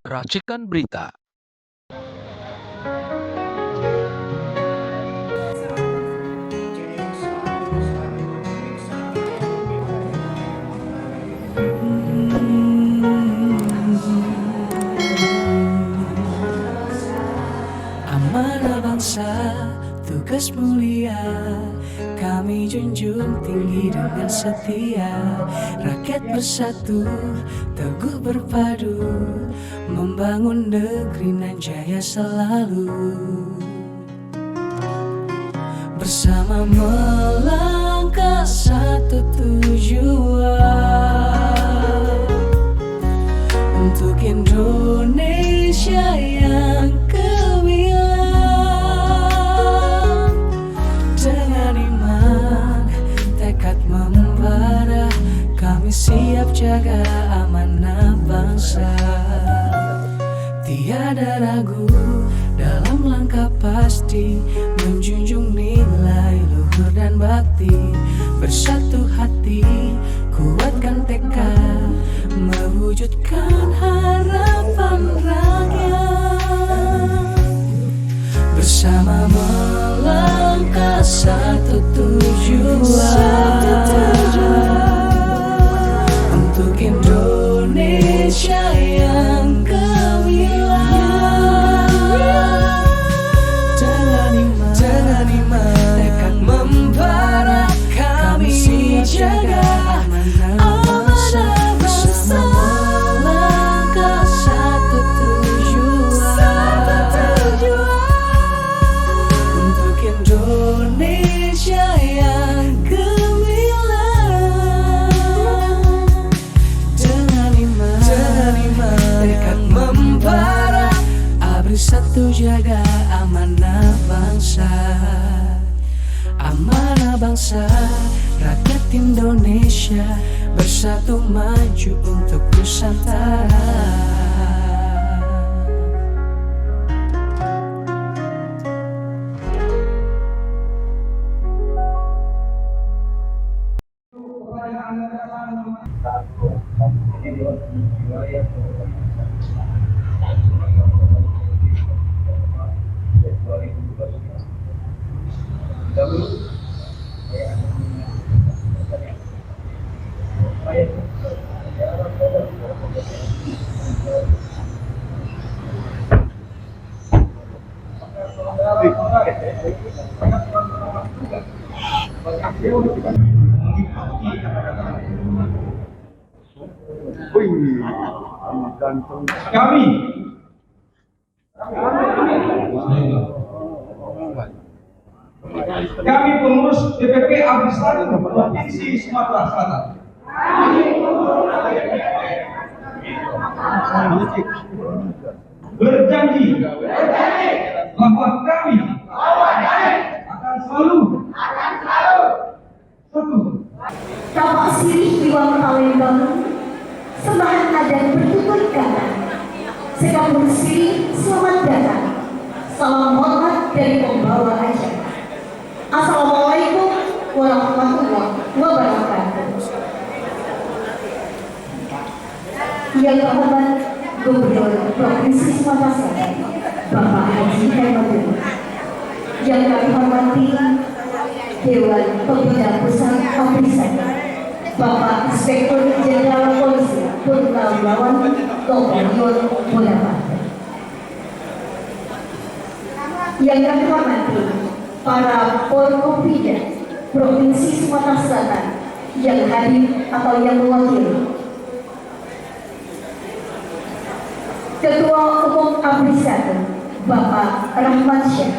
Racikan berita. Amanah bangsa, tugas mulia, kami junjung tinggi dengan setia. Rakyat bersatu, teguh berpadu, membangun negeri nan jaya selalu. Bersama melangkah satu tujuan, untuk Indonesia yang gemilang. Dengan iman, tekad membara, kami siap jaga amanah bangsa. Tiada ragu dalam langkah pasti, menjunjung nilai luhur dan bakti. Bersatu hati, kuatkan tekad, mewujudkan harapan rakyat. Bersama melangkah satu tujuan, untuk Indonesia yang gemilang. Dengan iman, tekad membara, kami jaga amanah bangsa. Bersama melangkah satu tujuan, untuk Indonesia yang gemilang. Dengan iman, tekad membara, abri satu jaga amanah bangsa. Amanah bangsa, rakyat Indonesia bersatu maju untuk Nusantara. Kami pengurus DPP Abdi Satu Provinsi Sumatera Selatan berjanji bahwa kami akan selalu satu. Tapak sirih Iwan Palembang, sembahan adan bertutur kata. Sekampung sirih selamat datang. Salam hormat dari pembawa acara. Assalamualaikum warahmatullahi wabarakatuh. Yang terhormat Gubernur Provinsi Sumatera Selatan, Bapak Haji Hermadil. Yang kami hormati Dewan Pembina Pusat Abrisat, Bapak Inspektur Jenderal Polisi Purnawirawan Gubernur Bonaparte. Yang kami hormati para Forkopimda Provinsi Sumatera Selatan yang hadir atau yang mewakili, Ketua Umum Abrisat Bapak Rahmat Syah,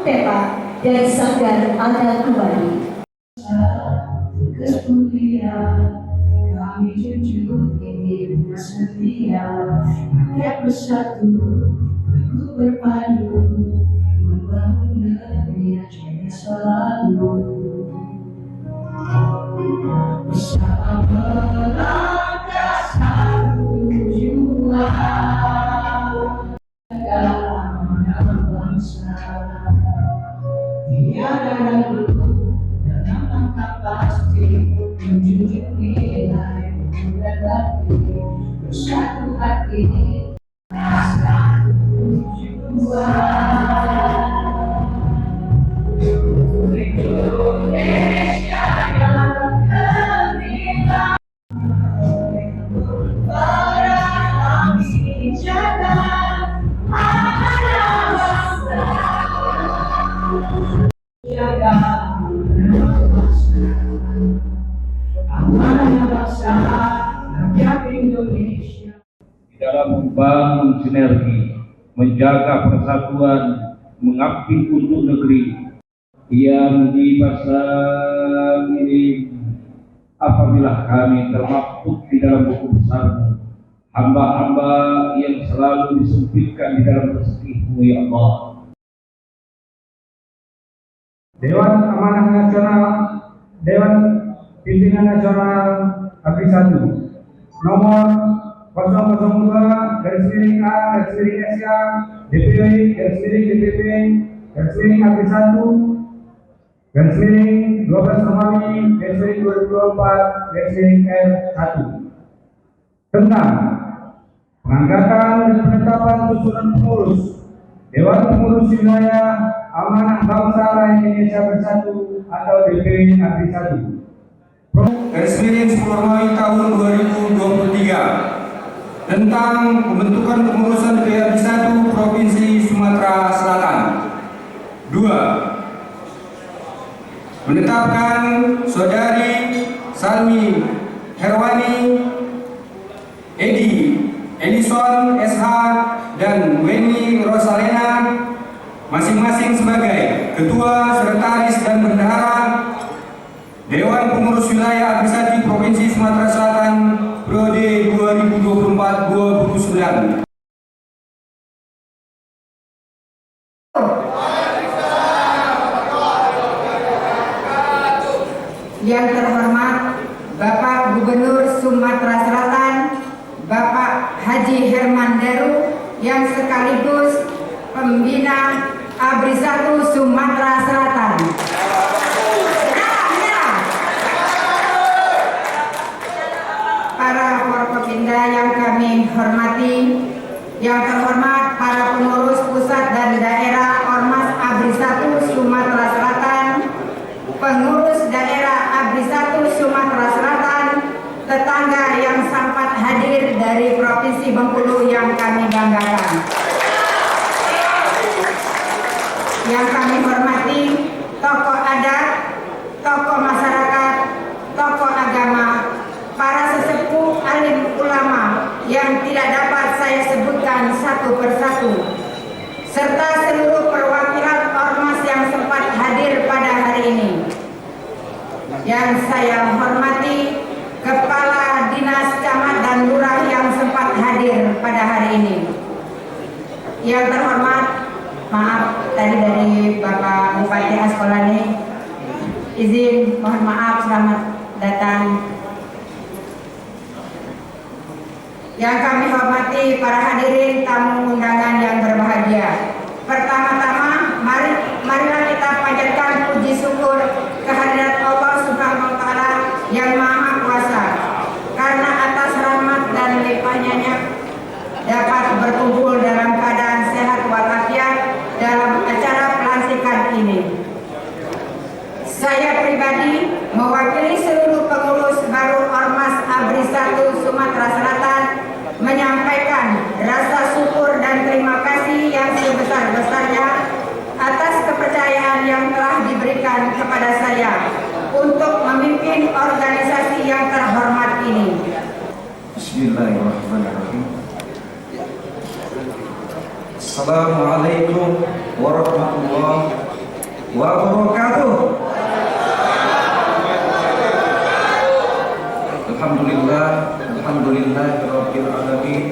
Tepa dari Sanggar Adat Kembali. Kemuliaan kami junjung ini setia, rakyat bersatu, teguh berpadu, membangun negeri yang jaya selalu. Bersama melangkah satu tujuan, amanah bangsa, tiada ragu dalam langkah pasti, menjunjung nilai dan bakti, bersatu hati, satu tujuan. Indonesia yang gemilang, para kami jaga amanah bangsa, jaga amanah bangsa, rakyat Indonesia. Di dalam membangun sinergi, menjaga persatuan, mengabdi untuk negeri yang di masa ini, apabila kami termaktub di dalam buku besar-Mu, hamba-hamba yang selalu disempitkan di dalam rezeki-Mu, ya Allah. Dewan Amanah Nasional, Dewan Pimpinan Nasional ABRI 1 nomor 002/A/SK DPW/DPP/ABRI 1/12 Romawi/2024/R1 tentang pengangkatan dan penetapan susunan pengurus Dewan Pengurus Wilayah Amanah Bangsa Indonesia Bersatu atau DPW ABRI 1 Garis-miring 10 Romawi tahun 2023 tentang pembentukan kepengurusan DPW 1 Provinsi Sumatera Selatan. 2. Menetapkan Saudari Salmi Herwani Edi Edison SH dan Weni Rosalena masing-masing sebagai Ketua, Sekretaris dan Bendahara Dewan Pengurus Wilayah ABRI 1 Provinsi Sumatera Selatan periode 2024-2029. Yang terhormat Bapak Gubernur Sumatera Selatan, Bapak Haji Herman Deru, yang sekaligus pembina ABRI 1 Sumatera Selatan. Para Forkopimda yang kami hormati, yang terhormat para pengurus pusat dan daerah Ormas ABRI 1 Sumatera Selatan, pengurus daerah ABRI 1 Sumatera Selatan, tetangga yang sempat hadir dari Provinsi Bengkulu yang kami banggakan. Yang kami hormati tokoh adat, tokoh masyarakat, tokoh agama, para sesepuh alim ulama yang tidak dapat saya sebutkan satu persatu, serta seluruh perwakilan ormas yang sempat hadir pada hari ini. Yang saya hormati Kepala Dinas Camat dan Lurah yang sempat hadir pada hari ini. Yang terhormat, maaf tadi dari Bapak Bupati Askolani, izin mohon maaf, selamat datang. Yang kami hormati para hadirin tamu undangan yang berbahagia. Pertama-tama, marilah kita panjatkan puji syukur kehadirat Allah Subhanahu wa Ta'ala yang Maha Kuasa, karena atas rahmat dan limpahnya dapat berkumpul dalam keadaan sehat walafiat dalam acara pelantikan ini. Saya pribadi mewakili seluruh pengurus baru Ormas ABRI 1 Sumatera Selatan menyampaikan rasa syukur dan terima kasih yang sebesar-besarnya atas kepercayaan yang telah diberikan kepada saya untuk memimpin organisasi yang terhormat ini. Bismillahirrahmanirrahim. Assalamualaikum warahmatullahi wabarakatuh. Alhamdulillahirabbil alamin.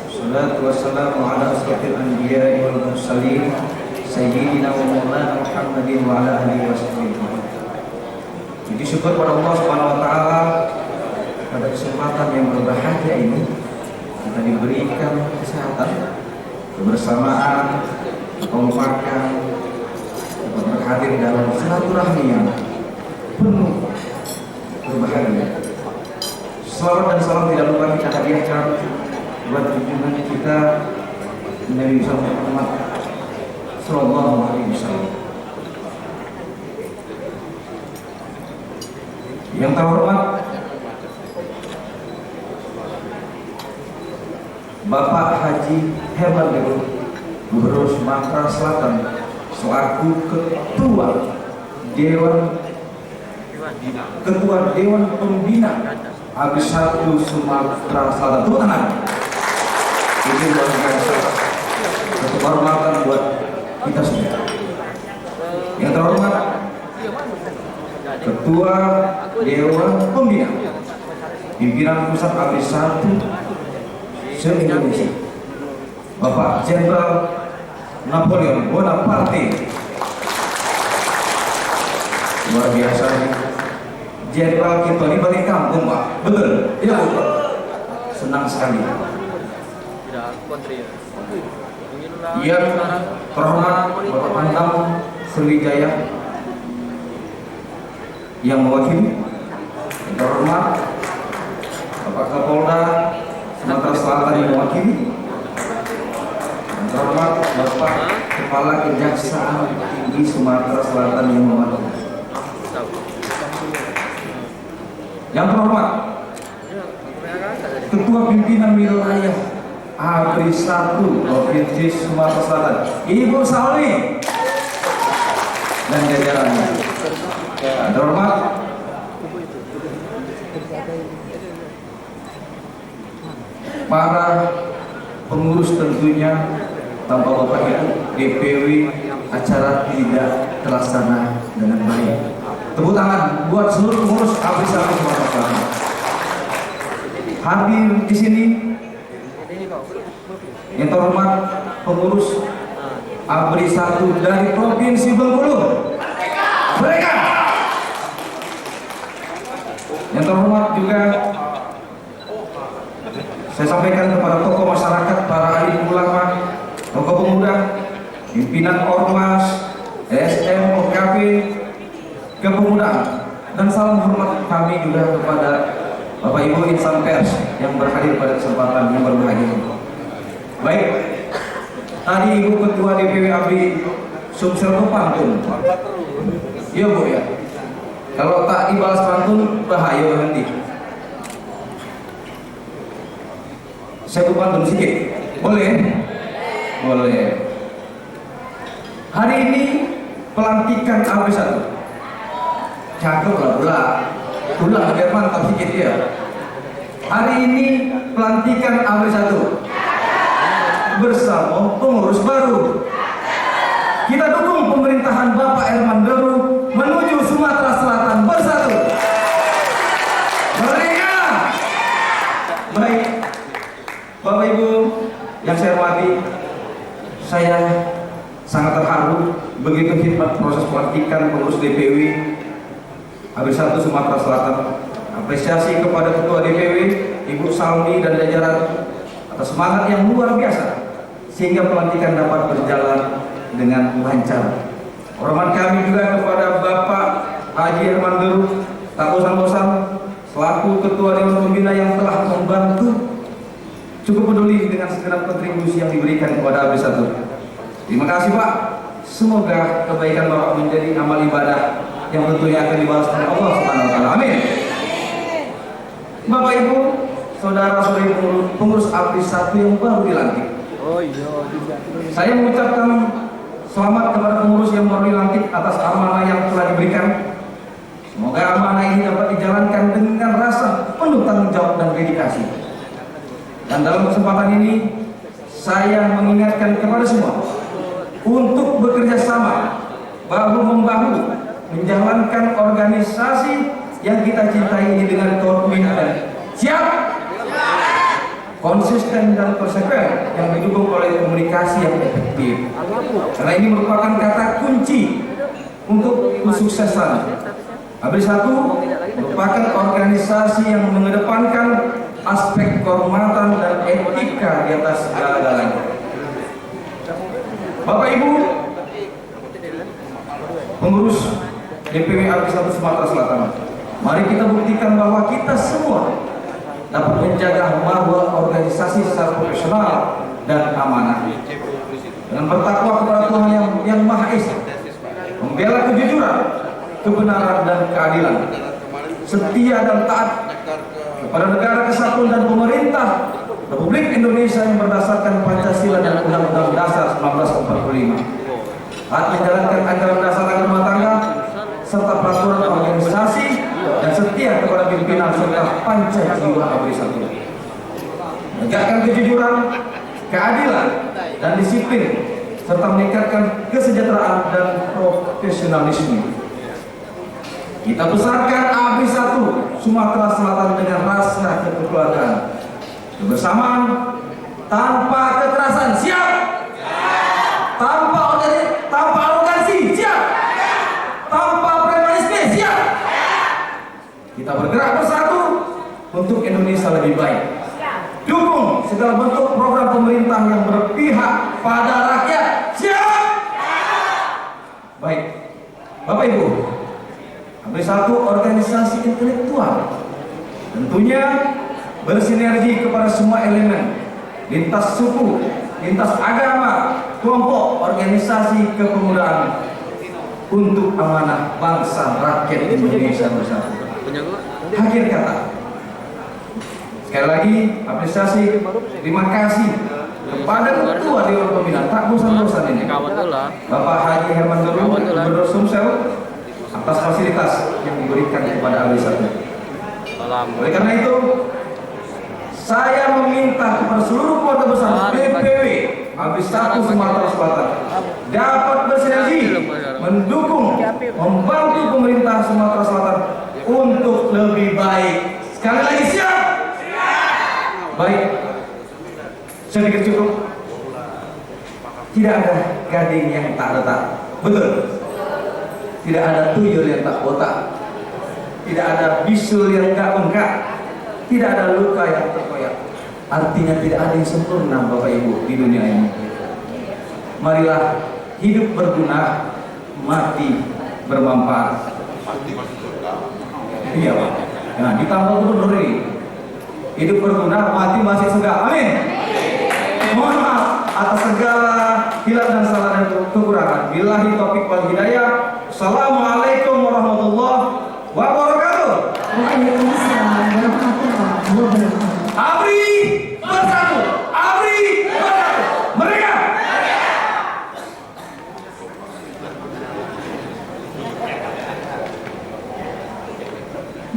Wassalatu wassalamu ala asyrofil anbiya'i wal mursalin sayyidina wa maulana Muhammadin wa ala alihi wasallam. Jadi syukur pada Allah Subhanahu wa taala pada kesempatan yang berbahagia ini kita diberikan kesehatan, kebersamaan, kekompakan, dapat berhadir dalam silaturahmi yang penuh berbahagia. Salawat dan salam tidak lupa kita hadiahkan buat junjungan kita Nabi Muhammad Sallallahu Alaihi Wasallam. Yang terhormat Bapak Haji Herman Deru, Gubernur Sumatera Selatan, selaku Ketua Dewan Pembina AB1 Sumatera Selatan. Tepuk tangan. Ini luar biasa. Satu kehormatan buat kita semua. Yang terhormat Ketua Dewan Pembina Pimpinan Pusat AB1 se-Indonesia, Bapak Jenderal Napoleon Bonaparte. Luar biasa nih. Jenderal kita ini balik kampung, Pak. Betul? Iya, betul. Senang sekali. Yang terhormat Bapak Pangdam Sriwijaya yang mewakili, yang terhormat Bapak Kapolda Sumatera Selatan yang mewakili, yang terhormat Bapak Kepala Kejaksaan Tinggi Sumatera Selatan yang mewakili, yang terhormat Ketua Pimpinan Wilayah AB1 Provinsi Sumatera Selatan Ibu Salmi dan jajarannya. Yang terhormat para pengurus tentunya tanpa Bapak Ibu DPW acara tidak terlaksana dengan baik. Tepuk tangan buat seluruh pengurus AB1 Sumatera Selatan. Hadir di sini yang terhormat pengurus AB1 dari Provinsi Bengkulu. Mereka yang terhormat juga saya sampaikan kepada tokoh masyarakat, para alim ulama, tokoh pemuda, pimpinan ormas, SM, OKP, kepemudaan, dan salam hormat kami juga kepada Bapak Ibu insan pers yang berhadir pada kesempatan yang berbahagia. Baik, tadi Ibu Ketua DPW ABRI Sumsel pantun. Iya Bu ya. Kalau tak dibalas pantun bahaya nanti. Saya pantun sedikit. Boleh? Boleh. Hari ini pelantikan AB1. Cakep lah pula. Ulang biar mantap sedikit ya. Hari ini pelantikan AB1 bersama pengurus baru. Kita dukung pemerintahan Bapak Herman Deru menuju Sumatera Selatan bersatu. Mereka. Baik, Bapak Ibu yang saya hormati, saya sangat terharu begitu khidmat proses pelantikan pengurus DPW AB1 Sumatera Selatan. Apresiasi kepada Ketua DPW Ibu Salmi dan jajaran atas semangat yang luar biasa sehingga pelantikan dapat berjalan dengan lancar. Hormat kami juga kepada Bapak Haji Herman Deru, tak bosan-bosan selaku Ketua Dewan Pembina yang telah membantu cukup peduli dengan segenap kontribusi yang diberikan kepada AB1. Terima kasih Pak. Semoga kebaikan Bapak menjadi amal ibadah yang tentunya akan dibalas oleh Allah Subhanahu wa taala. Amin. Bapak Ibu, saudara-saudari pengurus AB1 yang baru dilantik. Saya mengucapkan selamat kepada pengurus yang baru dilantik atas amanah yang telah diberikan. Semoga amanah ini dapat dijalankan dengan rasa penuh tanggung jawab dan dedikasi. Dan dalam kesempatan ini, saya mengingatkan kepada semua untuk bekerja sama, bahwa menegakkan organisasi yang kita cintai ini dengan komitmen dan siap, konsisten dan persevere yang didukung oleh komunikasi yang efektif. Karena ini merupakan kata kunci untuk kesuksesan. ABRI 1 merupakan organisasi yang mengedepankan aspek kehormatan dan etika di atas segala-galanya. Bapak Ibu pengurus DPW ABRI 1 Sumatera Selatan, mari kita buktikan bahwa kita semua dapat menjaga marwah organisasi secara profesional dan amanah dengan bertakwa kepada Tuhan yang Maha Esa, membela kejujuran, kebenaran dan keadilan, setia dan taat kepada negara kesatuan dan pemerintah Republik Indonesia yang berdasarkan Pancasila dan Undang-Undang Dasar 1945, taat menjalankan ajaran dasar rumah tangga serta peraturan organisasi dan setia kepada pimpinan serta Pancasila ABRI 1, menegakkan kejujuran, keadilan dan disiplin serta meningkatkan kesejahteraan dan profesionalisme. Kita besarkan ABRI 1 Sumatera Selatan dengan rasa kekeluargaan, kebersamaan, tanpa kekerasan, siap? Tanpa arogansi, siap? Tanpa premanisme, siap? Kita bergerak bersatu untuk Indonesia lebih baik. Dukung segala bentuk program pemerintah yang berpihak pada rakyat, siap? Baik, Bapak Ibu, ABRI 1 organisasi intelektual, tentunya bersinergi kepada semua elemen, lintas suku, lintas agama, kelompok, organisasi kepemudaan untuk amanah bangsa rakyat Indonesia bersatu. Akhir kata, sekali lagi apresiasi, terima kasih kepada Ketua Dewan Pembina, tak bosan-bosan ini, Bapak Haji Herman Dulu, Gubernur Sumsel, atas fasilitas yang diberikan kepada ABRI 1. Oleh karena itu, saya meminta kepada seluruh keluarga besar DPW ABRI 1 Sumatera Selatan dapat bersinergi, mendukung, membantu pemerintah Sumatera Selatan untuk lebih baik. Sekali lagi, siap? Baik, sedikit cukup. Tidak ada gading yang tak retak, betul? Tidak ada tuyul yang tak botak, tidak ada bisul yang tak bengkak, tidak ada luka yang terkoyak. Artinya tidak ada yang sempurna, Bapak Ibu, di dunia ini. Marilah hidup berguna, mati bermanfaat. Iya, Pak. Nah, ditambah gubernur ini, hidup berguna, mati masih surga. Amin. Mohon maaf atas segala hilaf dan salah dan kekurangan. Billahi taufiq wal hidayah. Assalamualaikum warahmatullahi wabarakatuh. Waalaikumsalam warahmatullahi wabarakatuh. ABRI bersatu, ABRI bersatu, mereka.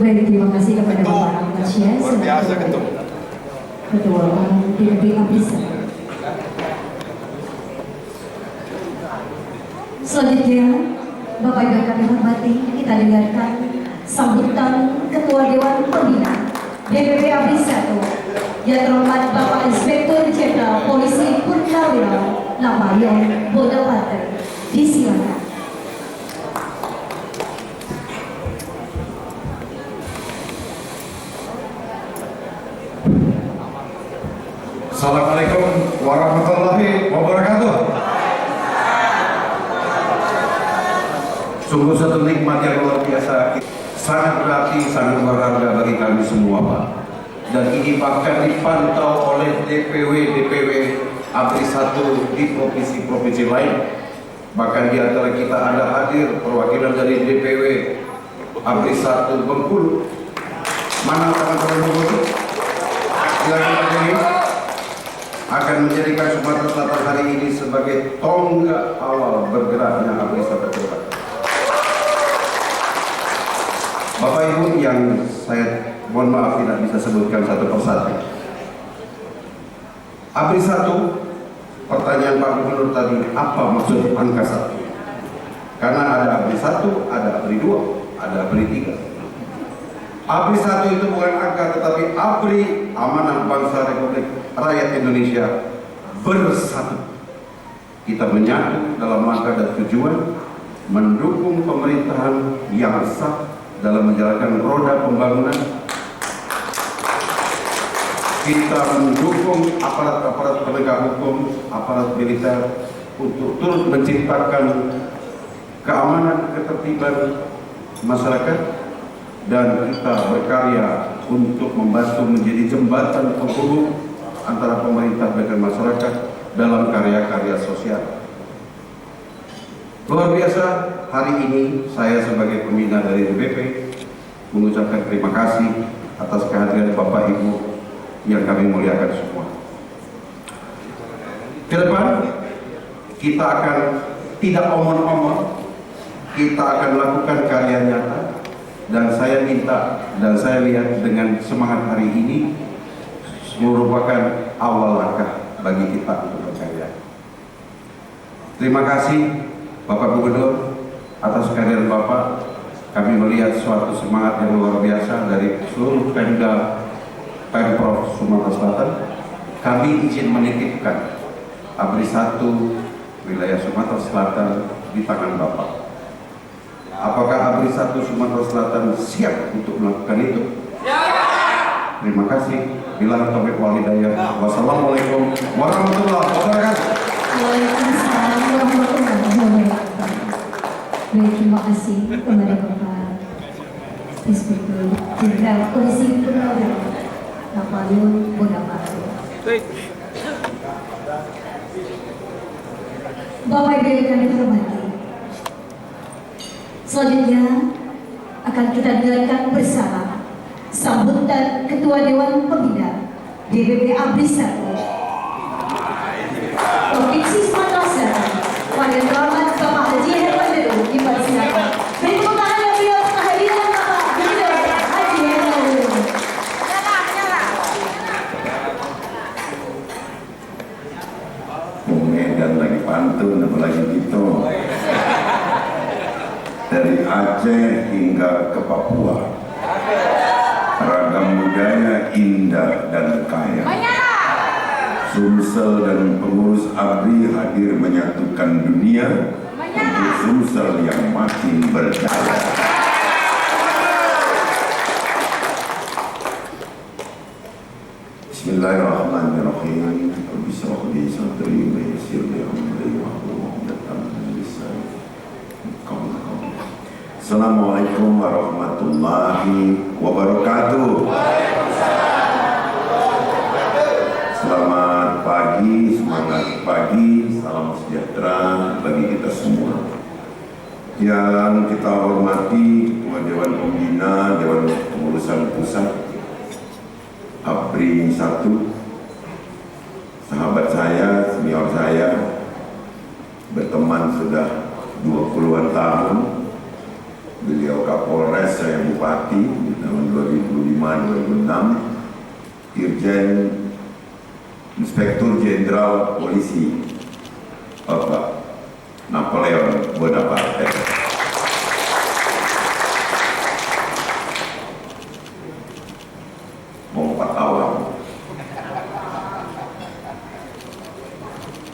Baik, terima kasih kepada Bapak Ahmad Syah, Luar biasa ketum. Ketua Umum DPW ABRI 1. Selanjutnya, Bapak Ibu yang kami hormati, kita dengarkan sambutan Ketua Dewan Pembina DPW ABRI 1 yang terhormat Bapak Inspektur Jenderal Polisi Purnawirawan Lampayon Bodapatra. Disilakan. Assalamualaikum warahmatullahi wabarakatuh. Sungguh satu nikmat yang luar biasa, sangat berarti, sangat berharga bagi kami semua, Pak. Dan ini bahkan dipantau oleh DPW ABRI 1 di provinsi-provinsi lain. Bahkan di antara kita ada hadir perwakilan dari DPW ABRI 1 Bengkulu. Mana teman-teman Bengkulu? Silakan berdiri. Akan menjadikan Sumatera Selatan hari ini sebagai tonggak awal bergeraknya ABRI 1. Bapak Ibu yang saya mohon maaf tidak bisa sebutkan satu persatu. ABRI 1, pertanyaan Pak Gubernur tadi, apa maksud angka 1? Karena ada ABRI 1, ada ABRI 2, ada ABRI 3. ABRI 1 itu bukan angka, tetapi ABRI amanah bangsa Republik Rakyat Indonesia bersatu. Kita menyatu dalam langkah dan tujuan mendukung pemerintahan yang sah dalam menjalankan roda pembangunan. Kita mendukung aparat-aparat penegak hukum, aparat militer untuk turut menciptakan keamanan, ketertiban masyarakat, dan kita berkarya untuk membantu menjadi jembatan penghubung antara pemerintah dengan masyarakat dalam karya-karya sosial. Luar biasa, hari ini saya sebagai pembina dari DPP mengucapkan terima kasih atas kehadiran Bapak Ibu yang kami muliakan semua. Ke depan kita akan tidak omong-omong, kita akan lakukan karya nyata, dan saya minta dan saya lihat dengan semangat hari ini merupakan awal langkah bagi kita untuk berkarya. Terima kasih Bapak Gubernur atas kehadiran Bapak. Kami melihat suatu semangat yang luar biasa dari seluruh Pemprov Sumatera Selatan. Kami izin menitipkan ABRI 1 wilayah Sumatera Selatan di tangan Bapak. Apakah ABRI 1 Sumatera Selatan siap untuk melakukan itu? Terima kasih. Bilang taufiq wal hidayah. Wassalamualaikum warahmatullahi wabarakatuh. Waalaikumsalam warahmatullahi wabarakatuh. Baik, terima kasih kepada Bapak Inspektur Jenderal Polisi Purnawirawan Napoleon Bonaparte. Bapak Ibu yang kami hormati, selanjutnya akan kita dengarkan bersama sambutan Ketua Dewan Pembina DPP ABRI 1 Provinsi Sumatera Selatan, Pada Terhormat Bapak Haji Herman Deru, dipersilakan. Beri tepuk tangan yang beliau kehadiran Bapak Gubernur Haji Herman Deru. Medan lagi pantun, apalagi gitu. Dari Aceh hingga ke Papua, ragam budaya indah dan kaya. Sumsel dan pengurus ABRI hadir menyatukan dunia untuk Sumsel yang makin berdaya. Bismillahirrahmanirrahim. Bismillah sadri wa yassir li amri wahlul 'uqdatam min lisani yafqahu qawli. Assalamualaikum warahmatullahi wabarakatuh. Selamat pagi, semangat pagi, salam sejahtera bagi kita semua. Yang kita hormati Ketua Dewan Pembina Dewan Pengurusan Pusat ABRI 1, sahabat saya, senior saya, berteman sudah 20-an tahun. Beliau Kapolres, saya Bupati di tahun 2005-2006, Dirjen Inspektur Jenderal Polisi Bapak Napoleon Bonaparte. Lompat awal.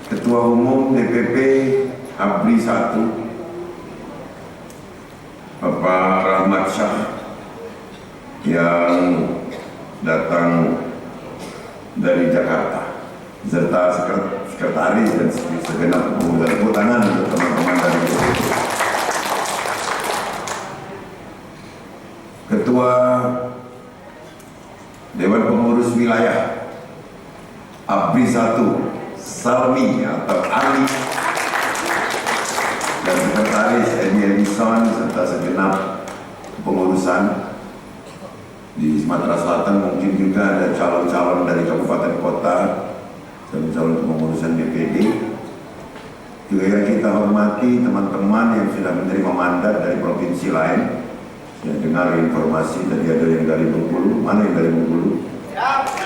Ketua Umum DPP ABRI 1 Bapak Rahmat Syah yang datang dari Jakarta, serta sekretaris dan segenap tepuk tangan untuk teman-teman dari DPP. Ketua Dewan Pengurus Wilayah ABRI 1 Salmi atau Ali dan sekretaris Edi Edison serta segenap pengurusan di Sumatera Selatan. Mungkin juga ada calon-calon dari kabupaten kota, calon-calon pengurusan DPD. Juga yang kita hormati teman-teman yang sudah menerima mandat dari provinsi lain. Saya dengar informasi tadi ada yang dari Bengkulu. Mana yang dari Bengkulu?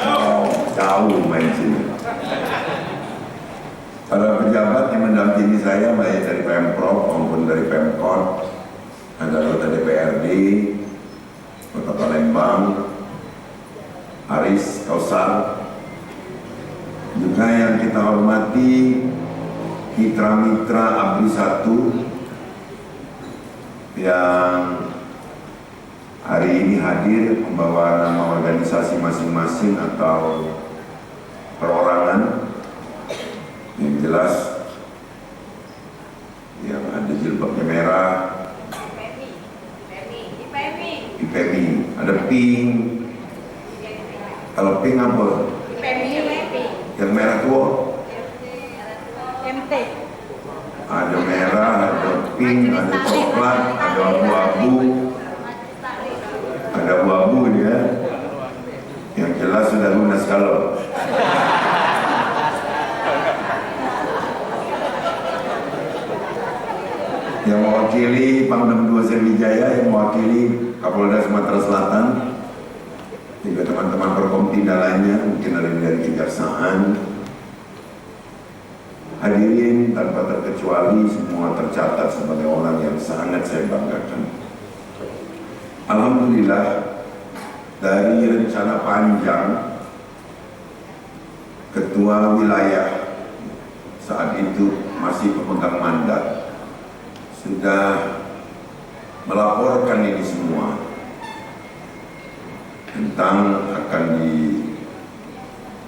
Oh, jauh main sini. Para pejabat yang mendampingi saya baik dari Pemprov maupun dari Pemkot, ada anggota DPRD Kota Palembang, Aris Kausar, juga yang kita hormati mitra-mitra ABRI 1 yang hari ini hadir membawa nama organisasi masing-masing atau perorangan. Yang jelas yang ada jilbabnya merah, IPMI, ada pink. Kalau pink apa? Yang merah tua? Ada merah, ada pink, ada coklat, ada abu-abu. Ada abu-abu dia. Yang jelas sudah lunas kalau. Yang mewakili Pangdam 2 Sriwijaya, yang mewakili Kapolda Sumatera Selatan, juga teman-teman Forkompinda lainnya, mungkin ada dari Kejaksaan. Hadirin tanpa terkecuali semua tercatat sebagai orang yang sangat saya banggakan. Alhamdulillah, dari rencana panjang Ketua Wilayah saat itu masih pemegang mandat sudah melaporkan ini semua tentang akan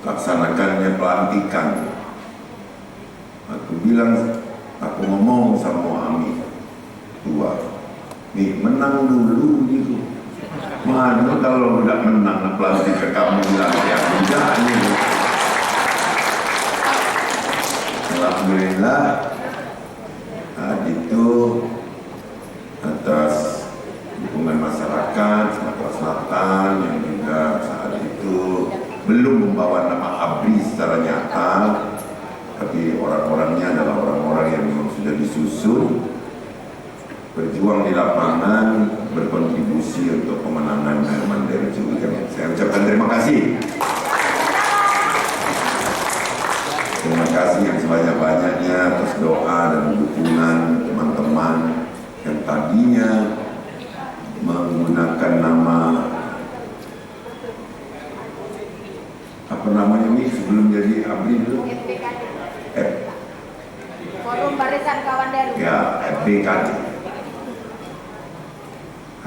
dilaksanakannya pelantikan. Aku bilang, aku ngomong sama Ami tua, nih menang dulu gitu. Mana kalau udah menang pelantikan kamu bilang ya enggak nih. Alhamdulillah. Itu atas dukungan masyarakat Sumatera Selatan yang juga saat itu belum membawa nama ABRI secara nyata, tapi orang-orangnya adalah orang-orang yang memang sudah disusun, berjuang di lapangan, berkontribusi untuk pemenangan Herman Derejo. Saya ucapkan terima kasih. Terima kasih yang sebanyak-banyaknya atas doa dan dukungan teman-teman yang tadinya menggunakan nama apa namanya ini sebelum jadi ABRI dulu? Forum Barisan Kawan Deru. Ya, FBKD.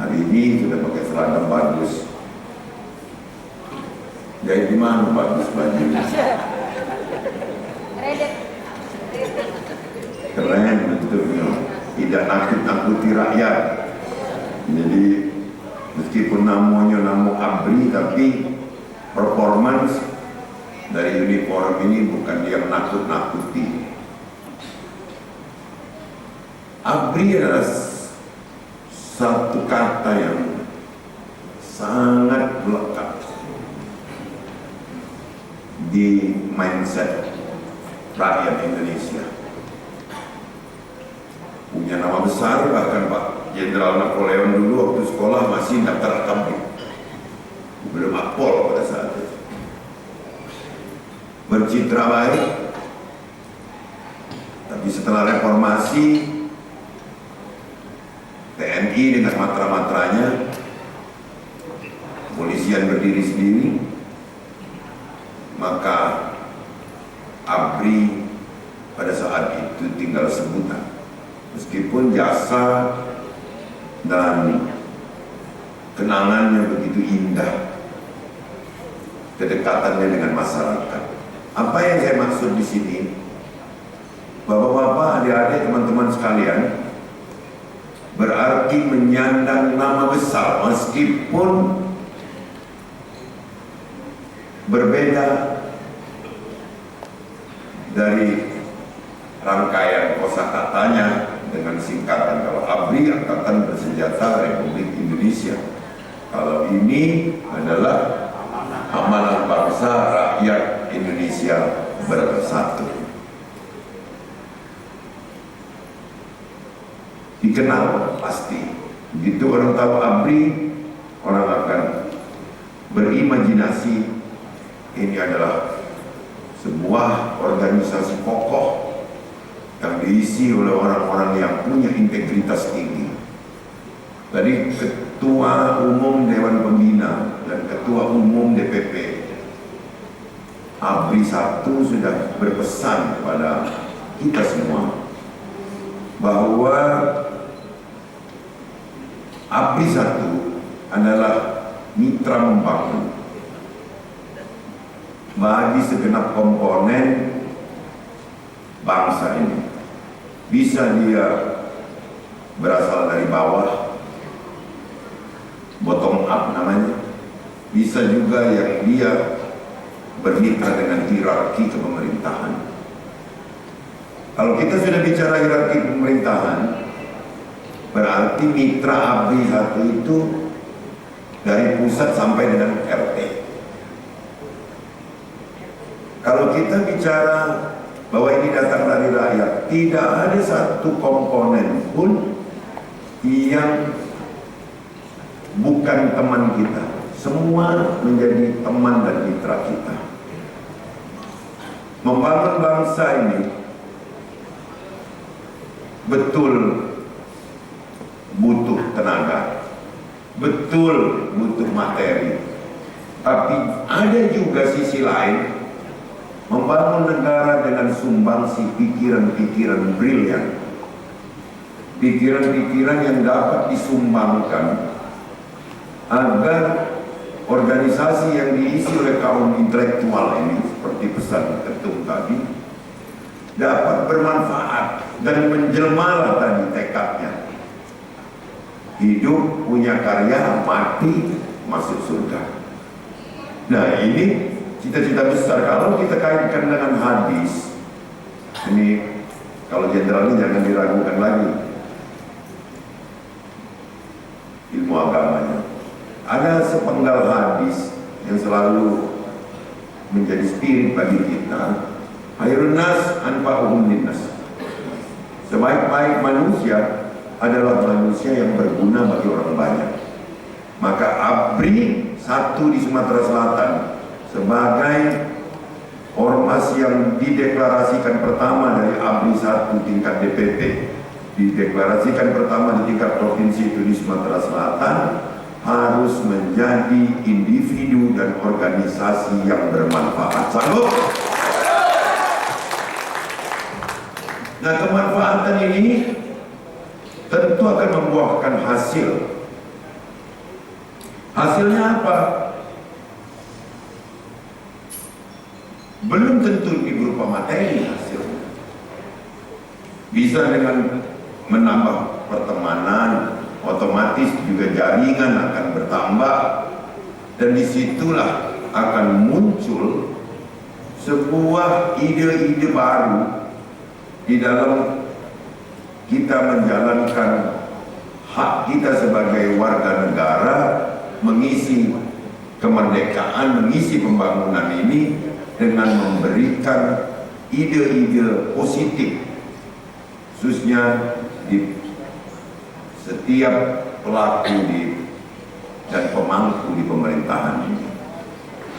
Hari ini sudah pakai seragam bagus. Jadi di mana bagus bajunya? Keren bentuknya, tidak nakut-nakuti rakyat. Jadi meskipun namanya nama ABRI, tapi performance dari uniform ini bukan yang nakut-nakuti. ABRI adalah satu kata yang sangat melekat di mindset rakyat Indonesia. Punya nama besar, bahkan Pak Jenderal Napoleon dulu waktu sekolah masih daftar akabri, belum akpol pada saat itu. Bercitra baik, tapi setelah reformasi TNI dengan matra-matranya, kepolisian berdiri sendiri, maka ABRI pada saat itu tinggal sebutan. Meskipun jasa dan kenangannya begitu indah, kedekatannya dengan masyarakat. Apa yang saya maksud di sini, bapak-bapak, adik-adik, teman-teman sekalian, berarti menyandang nama besar meskipun berbeda dari rangkaian kosakatanya dengan singkatan. Kalau ABRI Angkatan Bersenjata Republik Indonesia, kalau ini adalah Amanah Bangsa Rakyat Indonesia Bersatu. Dikenal pasti. Begitu orang tahu ABRI, orang akan berimajinasi ini adalah sebuah organisasi kokoh yang diisi oleh orang-orang yang punya integritas tinggi. Tadi Ketua Umum Dewan Pembina dan Ketua Umum DPP ABRI 1 sudah berpesan kepada kita semua bahwa ABRI 1 adalah mitra membangun bagi segenap komponen bangsa ini. Bisa dia berasal dari bawah, bottom up namanya, bisa juga yang dia bermitra dengan hierarki kepemerintahan. Kalau kita sudah bicara hierarki pemerintahan, berarti mitra ABRI 1 itu dari pusat sampai dengan RT. Kalau kita bicara bahwa ini datang dari rakyat, tidak ada satu komponen pun yang bukan teman kita. Semua menjadi teman dan mitra kita. Membangun bangsa ini betul butuh tenaga, betul butuh materi, tapi ada juga sisi lain. Membangun negara dengan sumbangsi pikiran-pikiran brilian, pikiran-pikiran yang dapat disumbangkan agar organisasi yang diisi oleh kaum intelektual ini, seperti pesan Ketum tadi, dapat bermanfaat dan menjelmalah tadi tekadnya. Hidup, punya karya, mati, masuk surga. Nah, ini cita-cita besar. Kalau kita kaitkan dengan hadis, ini kalau jenderal ini jangan diragukan lagi ilmu agamanya. Ada sepenggal hadis yang selalu menjadi spirit bagi kita. Khairun nas anfa'uhum linnas. Sebaik-baik manusia adalah manusia yang berguna bagi orang banyak. Maka ABRI 1 di Sumatera Selatan sebagai ormas yang dideklarasikan pertama dari ABRI 1 tingkat DPP, dideklarasikan pertama di tingkat provinsi itu di Sumatera Selatan, harus menjadi individu dan organisasi yang bermanfaat. Sanggup? Nah, kemanfaatan ini tentu akan membuahkan hasil. Hasilnya apa? Belum tentu berupa materi hasilnya. Bisa dengan menambah pertemanan, otomatis juga jaringan akan bertambah, dan disitulah akan muncul sebuah ide-ide baru di dalam kita menjalankan hak kita sebagai warga negara, mengisi kemerdekaan, mengisi pembangunan ini dengan memberikan ide-ide positif, khususnya di setiap pelaku dan pemangku di pemerintahan ini.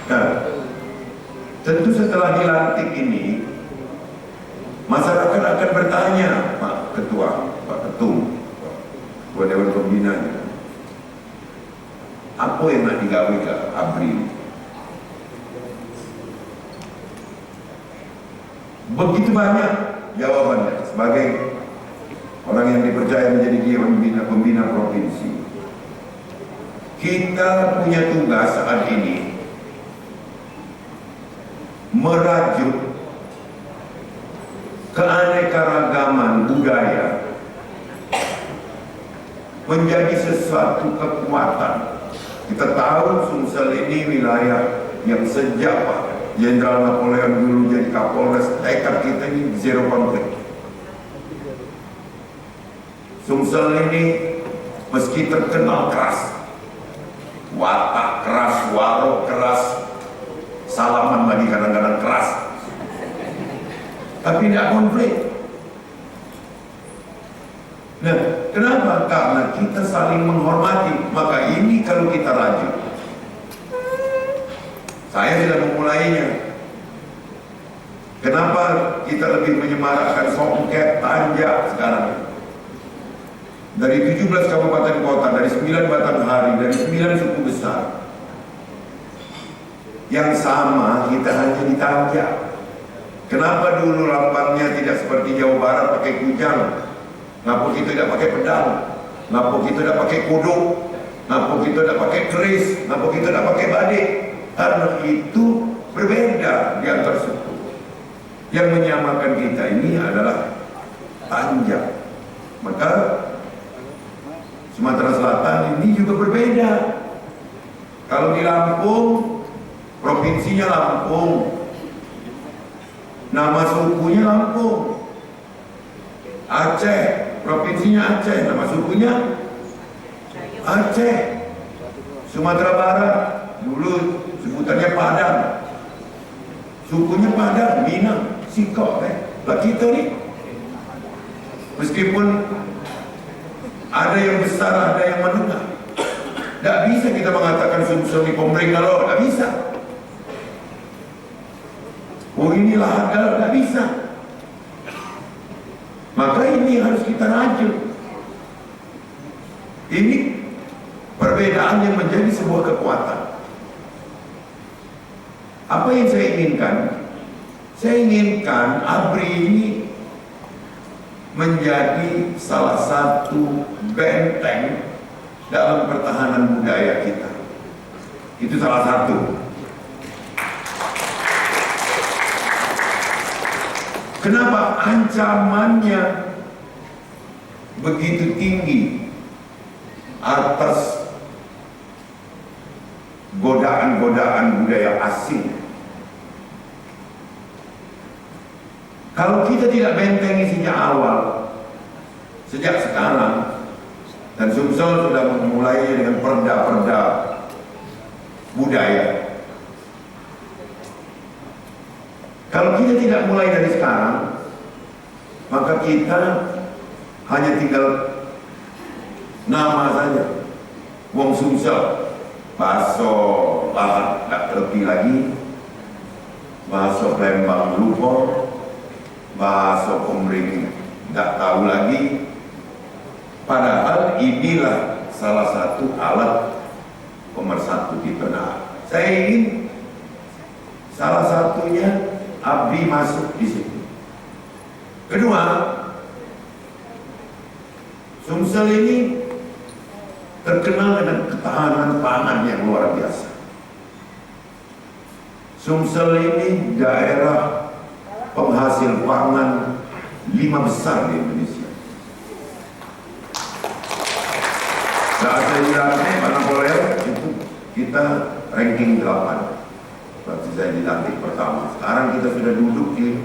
Nah, tentu setelah dilantik ini, masyarakat akan bertanya, Pak Ketua, Pak Ketum, Ketua Dewan Pembina, apa yang nak digawe ke ABRI? Begitu banyak jawabannya. Sebagai orang yang dipercaya menjadi Dewan Pembina Provinsi, kita punya tugas saat ini merajut keanekaragaman budaya menjadi sesuatu kekuatan. Kita tahu Sumsel ini wilayah yang sejak Pak Jenderal Napoleon dulu jadi Kapolres, tekad kita ini zero konflik. Sumsel ini meski terkenal keras, watak keras, warok keras, salaman lagi kadang-kadang keras, tapi tidak konflik. Nah, kenapa? Karena kita saling menghormati. Maka ini kalau kita rajut, saya sudah memulainya. Kenapa kita lebih menyemarakkan songket, tanjak sekarang? dari 17 kabupaten kota, dari 9 batang hari, dari 9 suku besar. Yang sama kita hanya di Tanjak. Kenapa dulu lambangnya tidak seperti Jawa Barat pakai kujang? Kenapa kita tidak pakai pedang? Kenapa kita tidak pakai kodok? Kenapa kita tidak pakai keris? Kenapa kita tidak pakai badik? Karena itu berbeda di antar suku. Yang menyamakan kita ini adalah Tanjak. Maka Sumatera Selatan ini juga berbeda. Kalau di Lampung, provinsinya Lampung, nama sukunya Lampung. Aceh, provinsinya Aceh, nama sukunya Aceh. Sumatera Barat, dulu sebutannya Padang, sukunya Padang, Minang, Sikok. Lah kita nih, meskipun ada yang besar, ada yang menengah, tidak bisa kita mengatakan Sumsel di pemerintah loh, tidak bisa. Oh inilah ada, tidak bisa. Maka ini harus kita rajut. Ini perbedaan yang menjadi sebuah kekuatan. Apa yang saya inginkan? Saya inginkan ABRI ini menjadi salah satu benteng dalam pertahanan budaya kita. Itu salah satu. Kenapa ancamannya begitu tinggi atas godaan-godaan budaya asing? Kalau kita tidak bentengi sejak awal, sejak sekarang, dan Sumsel sudah memulai dengan perda-perda budaya. Kalau kita tidak mulai dari sekarang, maka kita hanya tinggal nama saja. Wong Sumsel, bakso lahat tak terlebih lagi, bakso Lembang lupa, bakso Komering tak tahu lagi. Padahal inilah salah satu alat pemersatu kita. Nah, saya ingin salah satunya ABRI masuk di situ. Kedua, Sumsel ini terkenal dengan ketahanan pangan yang luar biasa. Sumsel ini daerah penghasil pangan 5 besar di Indonesia. Saat saya dilantik Pak Napoleon itu kita ranking 8. Waktu saya dilantik pertama. Sekarang kita sudah duduk di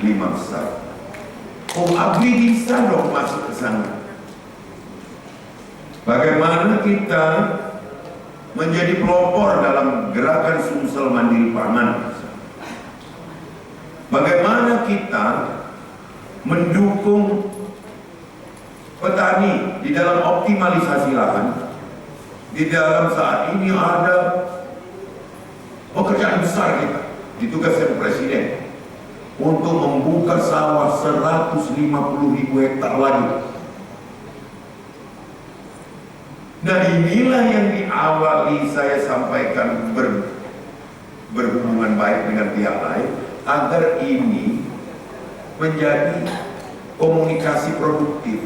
5 besar. Oh, ABRI bisa dong masuk ke sana. Bagaimana kita menjadi pelopor dalam gerakan Sumsel Mandiri Pangan? Bagaimana kita mendukung petani di dalam optimalisasi lahan? Di dalam saat ini ada pekerjaan besar kita ditugaskan Presiden untuk membuka sawah 150.000 hektar lagi. Nah inilah yang diawali saya sampaikan berhubungan baik dengan pihak lain agar ini menjadi komunikasi produktif.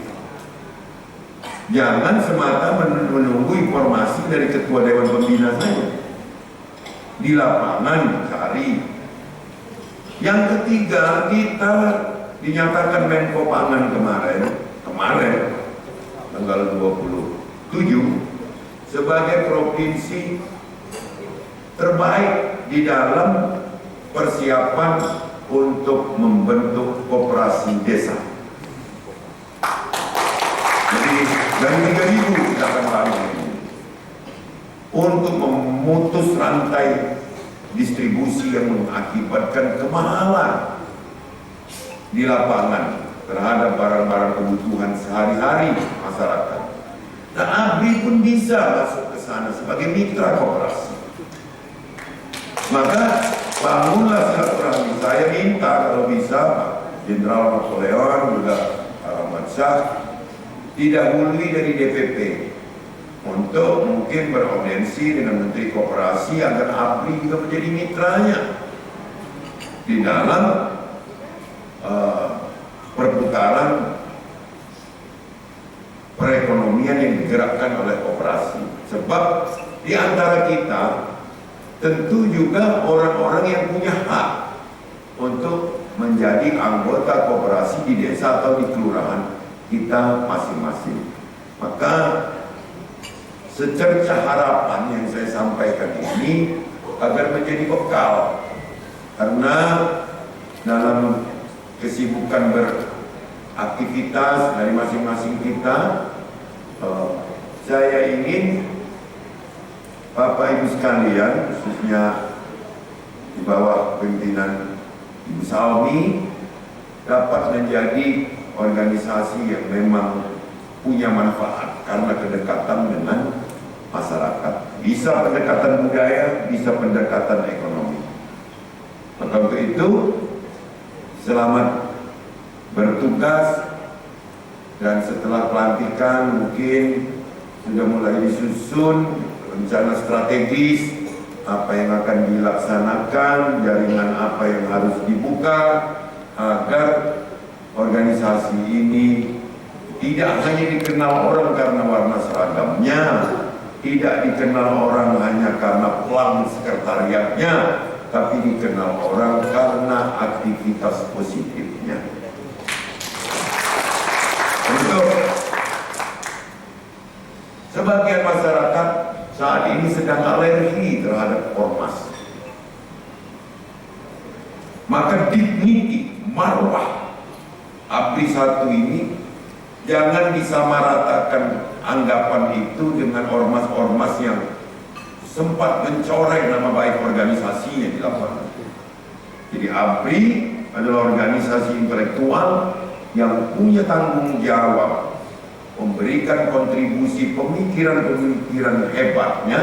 Jangan semata menunggu informasi dari Ketua Dewan Pembina saja. Di lapangan cari. Yang ketiga, kita dinyatakan Menko Pangan kemarin tanggal 27 sebagai provinsi terbaik di dalam persiapan untuk membentuk koperasi desa. Jadi dari 3.000 kita akan bangun untuk memutus rantai distribusi yang mengakibatkan kemahalan di lapangan terhadap barang-barang kebutuhan sehari-hari masyarakat. Dan ABRI pun bisa masuk ke sana sebagai mitra koperasi. Maka bangunlah silaturahmi. Saya minta kalau bisa Pak Jenderal Napoleon juga Pak Ahmad Syah didahului dari DPP untuk mungkin beraudiensi dengan Menteri Koperasi agar ABRI juga menjadi mitranya di dalam perputaran perekonomian yang digerakkan oleh koperasi. Sebab di antara kita tentu juga orang-orang yang punya hak untuk menjadi anggota koperasi di desa atau di kelurahan kita masing-masing. Maka secerca harapan yang saya sampaikan ini agar menjadi bekal, karena dalam kesibukan beraktivitas dari masing-masing kita, saya ingin Bapak Ibu sekalian, khususnya di bawah pimpinan Ibu Salmi, dapat menjadi organisasi yang memang punya manfaat karena kedekatan dengan masyarakat. Bisa pendekatan budaya, bisa pendekatan ekonomi. Maka untuk itu, selamat bertugas, dan setelah pelantikan mungkin sudah mulai disusun rencana strategis apa yang akan dilaksanakan, jaringan apa yang harus dibuka agar organisasi ini tidak hanya dikenal orang karena warna seragamnya, tidak dikenal orang hanya karena pelang sekretariatnya, tapi dikenal orang karena aktivitas positifnya. Untuk sebagian masyarakat saat ini sedang alergi terhadap ormas, maka dignity, marwah ABRI 1 ini jangan disamaratakan anggapan itu dengan ormas-ormas yang sempat mencoreng nama baik organisasinya di lapangan. Jadi ABRI adalah organisasi intelektual yang punya tanggung jawab memberikan kontribusi pemikiran-pemikiran hebatnya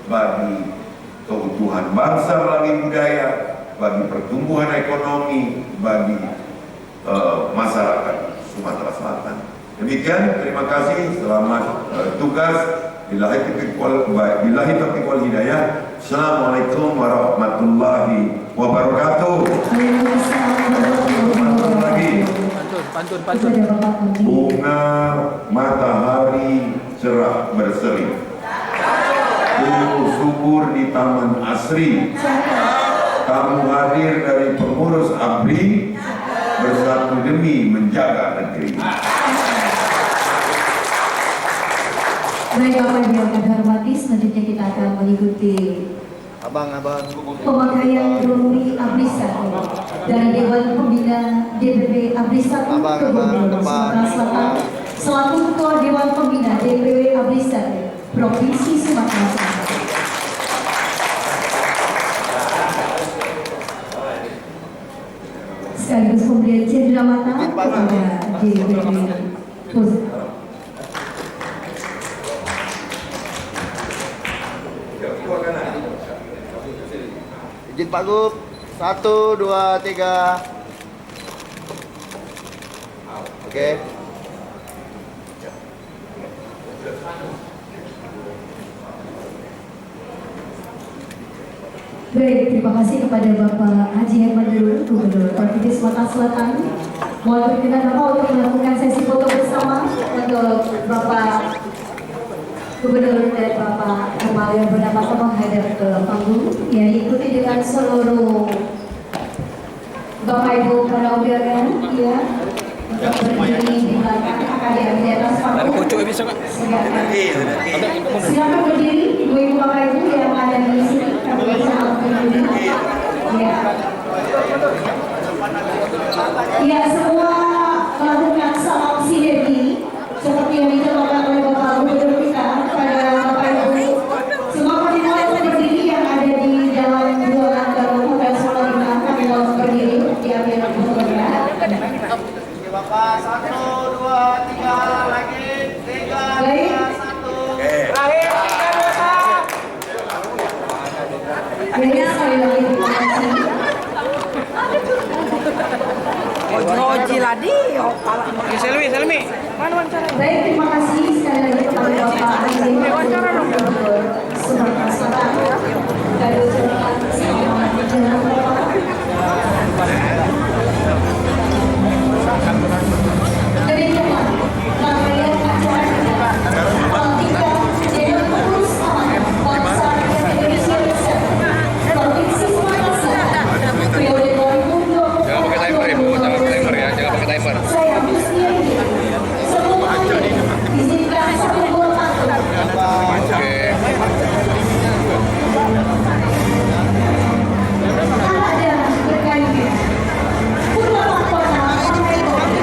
bagi keutuhan bangsa melalui budaya, bagi pertumbuhan ekonomi, bagi masyarakat Sumatera Selatan. Demikian, terima kasih, selamat tugas. Billahi taufiq wal hidayah. Assalamualaikum warahmatullahi wabarakatuh. Pantun. Bunga matahari cerah berseri, subur di taman asri. Kamu hadir dari pengurus ABRI, bersatu demi menjaga negeri. Baik Bapak Ibu yang kami hormati, selanjutnya kita akan mengikuti pemakaian Rumri ABRI 1 dari Dewan Pembina DPW ABRI 1 Kebun Sumatera Selatan selaku Ketua Dewan Pembina DPW ABRI 1 Provinsi Sumatera Selatan. Sekaligus pemberian cenderamata kepada DPW Pusat. Izin Pak Gub, 1, 2, 3. Oke. Baik, terima kasih kepada Bapak Haji Herman Dulur, Gubernur Provinsi Sumatera Selatan. Mohon berkenan Bapak untuk melakukan sesi foto bersama untuk Bapak Gubernur dan Bapak Kemal yang bernama menghadap ke panggung, yang diikuti dengan seluruh Bapak Ibu para undangan, ya, untuk berdiri di belakang akan diambil di atas panggung. Silakan berdiri, Ibu-ibu Bapak Ibu yang ada di sini, kami bersama berdiri. Ya. Ya, semua melakukan salam sinergi seperti yang dicontohkan oleh Bapak Gubernur kita pada Bapak Ibu. Semua pertemuan berdiri yang ada di dalam ruangan baru Hotel Solarina, kami mohon berdiri diambil fotonya. Bapak, 1, 2, 3 lagi. 3, 2, 1. Jadi sekali lagi terima kasih. Oji ladi, Selmi. Baik, terima kasih sekali lagi kepada Bapak Andi Gubernur Sumatera Selatan. Kami ucapkan selamat menjalankan Bapak. Demikian rangkaian acara pelantikan Dewan Pengurus Amanah Bangsa Rakyat Indonesia Bersatu Provinsi Sumatera Selatan periode 2020. Jangan pakai timer ibu, jangan pakai timer ya, jangan pakai timer. Saya Husnia ini sebelum akhir izinkan satu buah pantun. Oke. Anak darah berkayu Purba Mahkota Partai Kopi.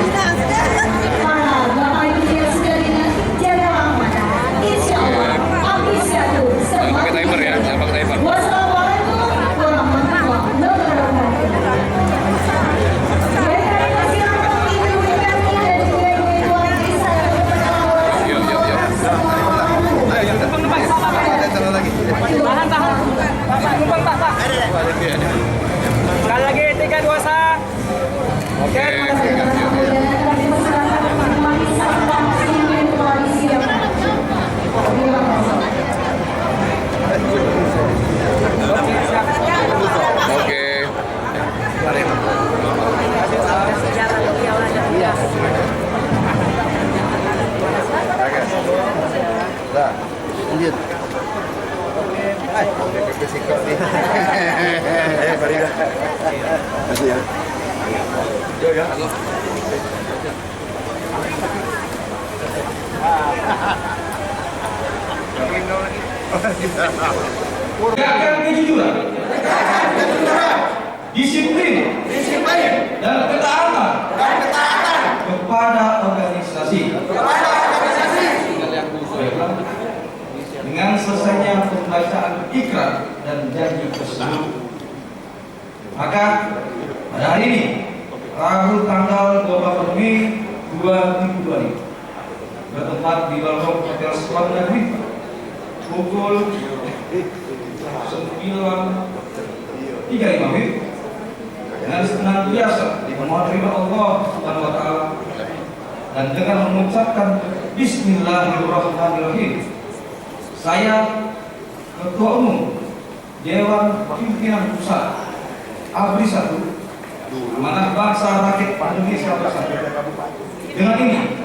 Para Bapak Ibu yang sudah dinanti jaga amanah. Insya Allah abdi satu Jangan pakai timer ya, jangan pakai timer. Wassalamualaikum warahmatullahi wabarakatuh. Baik, terima kasih untuk ibu kami dan juga ibu warga saya Yuk. Sekali lagi 3, 2, 1. Oke. Oke. Nah, lanjut. Farida. Masih ya. Tegakkan kejujuran, disiplin, dan ketaatan kepada organisasi. Dengan selesainya pembacaan ikrar dan janji tersebut, maka pada hari ini, Rabu tanggal 28 Mei 2020, bertempat di Balkon Hotel Sekolah Negeri pukul 9.35 WIB dengan senantiasa dimohon ridho Allah Subhanahu wa taala dan dengan mengucapkan Bismillahirrahmanirrahim. Saya Ketua Umum Dewan Pimpinan Pusat ABRI 1 Amanah Bangsa Rakyat Indonesia Bersatu dengan ini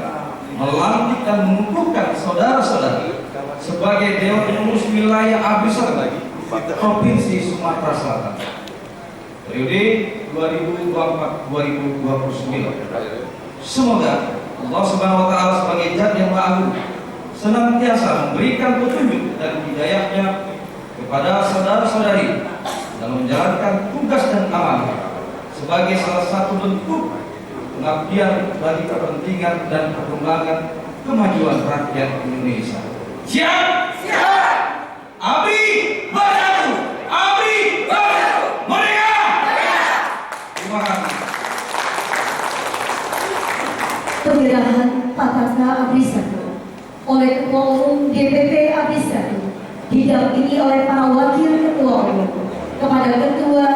melantik dan mengukuhkan saudara-saudari sebagai Dewan Pengurus Wilayah ABRI 1 Provinsi Sumatera Selatan periode 2024-2029. Semoga Allah Subhanahu wa taala sebagai Zat yang Maha Agung senantiasa memberikan petunjuk dan hidayahnya kepada saudara-saudari dalam menjalankan tugas dan amanah sebagai salah satu bentuk pengabdian bagi kepentingan dan perkembangan kemajuan rakyat Indonesia. Siap? Siap! ABRI Bersatu! ABRI Bersatu! Merdeka! Terima kasih. Penyerahan Pakata ABRI 1 oleh Ketua Umum DPP ABRI 1 didampingi oleh para wakil Ketua Umum kepada Ketua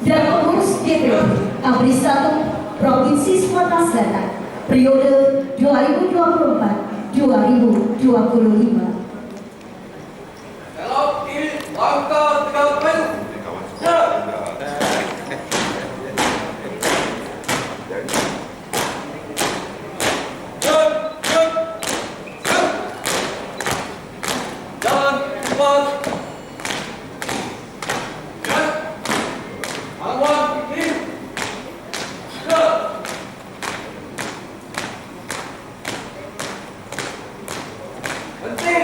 dan Pengurus DPP ABRI 1 Provinsi Sumatera Selatan periode 2024-2025. Kalau ini langkah 30. Jalan cepat. Lawan kiri. Berhenti.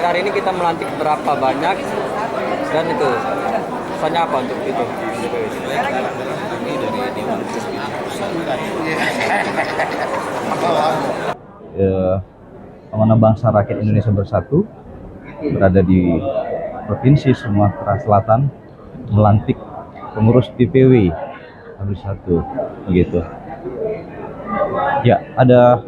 pada hari ini kita melantik berapa banyak dan itu pesannya apa untuk itu? Pengguna Bangsa Rakyat Indonesia Bersatu berada di Provinsi Sumatera Selatan melantik pengurus DPW Abri 1 begitu. Ya, ada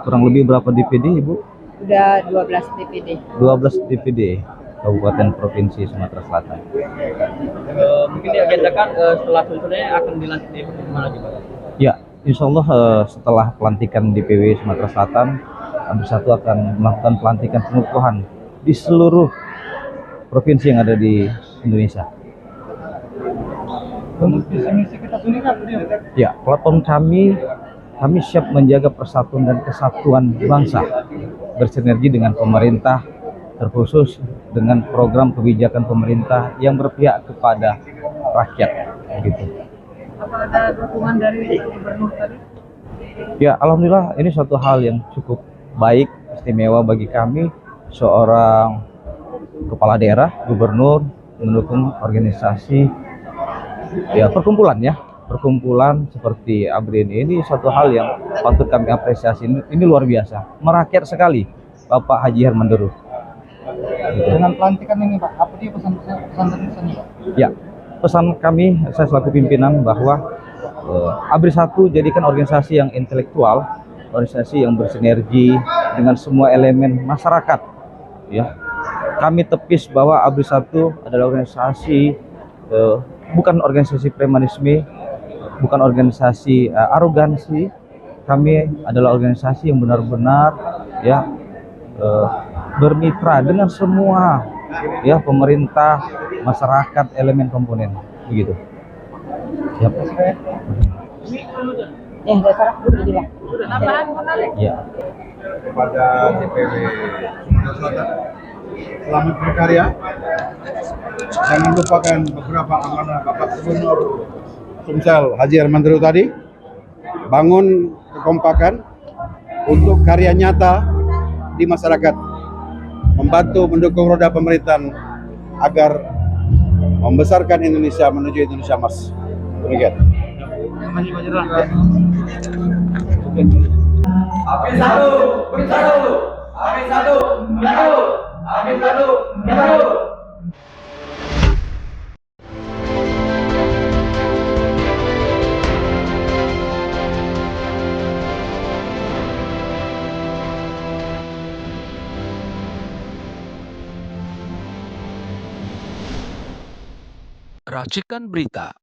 kurang lebih berapa DPD, Ibu? Udah 12 DPD. 12 DPD Kabupaten Provinsi Sumatera Selatan. Mungkin diagendakan setelah selesai akan dilantik di mana juga? Ya, insya Allah setelah pelantikan DPW Sumatera Selatan, Abri 1 akan melakukan pelantikan pengukuhan di seluruh provinsi yang ada di Indonesia. Ya, platform kami siap menjaga persatuan dan kesatuan bangsa, bersinergi dengan pemerintah, terkhusus dengan program kebijakan pemerintah yang berpihak kepada rakyat. Gitu. Apa ada dukungan dari gubernur tadi? Ya, alhamdulillah ini suatu hal yang cukup baik, istimewa bagi kami, seorang kepala daerah, gubernur mendukung organisasi perkumpulan seperti ABRI ini suatu hal yang patut kami apresiasi. Ini luar biasa, merakyat sekali Bapak Haji Herman Deru. Dengan pelantikan ini Pak, apa dia pesan-pesannya Pak? Ya, pesan kami, saya selaku pimpinan, bahwa ABRI 1 jadikan organisasi yang intelektual, organisasi yang bersinergi dengan semua elemen masyarakat. Ya, kami tepis bahwa ABRI 1 adalah organisasi bukan organisasi premanisme, bukan organisasi arogansi. Kami adalah organisasi yang benar-benar bermitra dengan semua pemerintah, masyarakat, elemen komponen begitu. Siap. Ya. Kepada DPW Sumatera Selatan, selamat berkarya. Jangan lupakan beberapa amanah Bapak Gubernur Sumsel Haji Herman Deru tadi. Bangun kekompakan untuk karya nyata di masyarakat, membantu mendukung roda pemerintahan agar membesarkan Indonesia menuju Indonesia Emas. Demikian. Amin satu, bersatu. Amin satu, bersatu. Amin satu, bersatu. Racikan Berita